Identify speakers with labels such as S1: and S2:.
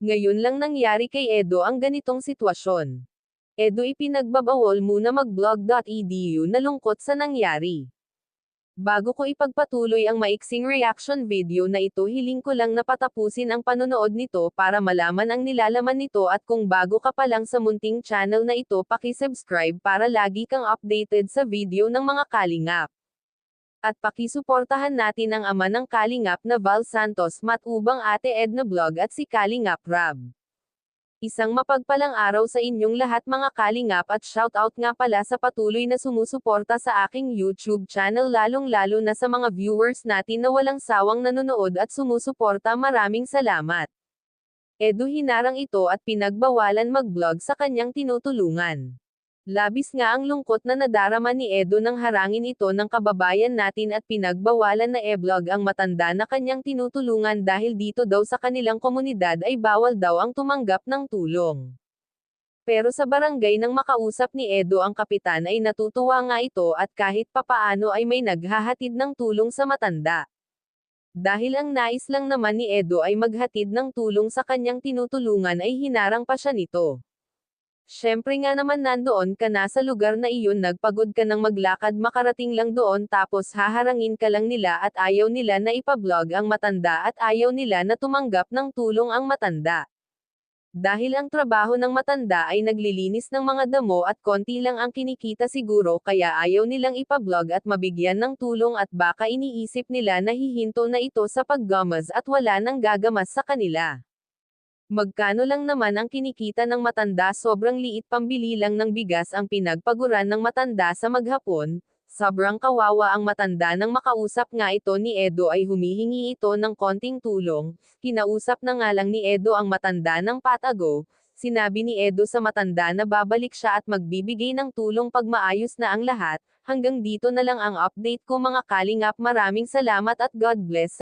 S1: Ngayon lang nangyari kay Edo ang ganitong sitwasyon. Edo ipinagbabawal muna mag-blog.edu na lungkot sa nangyari. Bago ko ipagpatuloy ang maiksing reaction video na ito, hiling ko lang na patapusin ang panonood nito para malaman ang nilalaman nito, at kung bago ka pa lang sa munting channel na ito, paki-subscribe para lagi kang updated sa video ng mga kalingap. At pakisuportahan natin ang ama ng kalingap na Val Santos, Matubang Ate Edna Vlog at si Kalingap Rab. Isang mapagpalang araw sa inyong lahat mga kalingap, at shoutout nga pala sa patuloy na sumusuporta sa aking YouTube channel, lalong-lalo na sa mga viewers natin na walang sawang nanonood at sumusuporta. Maraming salamat. Edo hinarang ito at pinagbawalan mag-vlog sa kanyang tinutulungan. Labis nga ang lungkot na nadarama ni Edo nang harangin ito ng kababayan natin at pinagbawalan na e-vlog ang matanda na kanyang tinutulungan dahil dito daw sa kanilang komunidad ay bawal daw ang tumanggap ng tulong. Pero sa barangay nang makausap ni Edo ang kapitan ay natutuwa nga ito at kahit papaano ay may naghahatid ng tulong sa matanda. Dahil ang nais lang naman ni Edo ay maghatid ng tulong sa kanyang tinutulungan ay hinarang pa siya nito. Siyempre nga naman, nandoon ka na sa lugar na iyon, nagpagod ka ng maglakad makarating lang doon, tapos haharangin ka lang nila at ayaw nila na ipa-vlog ang matanda at ayaw nila na tumanggap ng tulong ang matanda. Dahil ang trabaho ng matanda ay naglilinis ng mga damo at konti lang ang kinikita siguro, kaya ayaw nilang ipa-vlog at mabigyan ng tulong, at baka iniisip nila na hihinto na ito sa paggamas at wala nang gagamas sa kanila. Magkano lang naman ang kinikita ng matanda? Sobrang liit, pambili lang ng bigas ang pinagpaguran ng matanda sa maghapon. Sobrang kawawa ang matanda. Nang makausap nga ito ni Edo ay humihingi ito ng konting tulong. Kinausap na nga lang ni Edo ang matanda ng patago. Sinabi ni Edo sa matanda na babalik siya at magbibigay ng tulong pag maayos na ang lahat. Hanggang dito na lang ang update ko mga kalingap. Maraming salamat at God bless.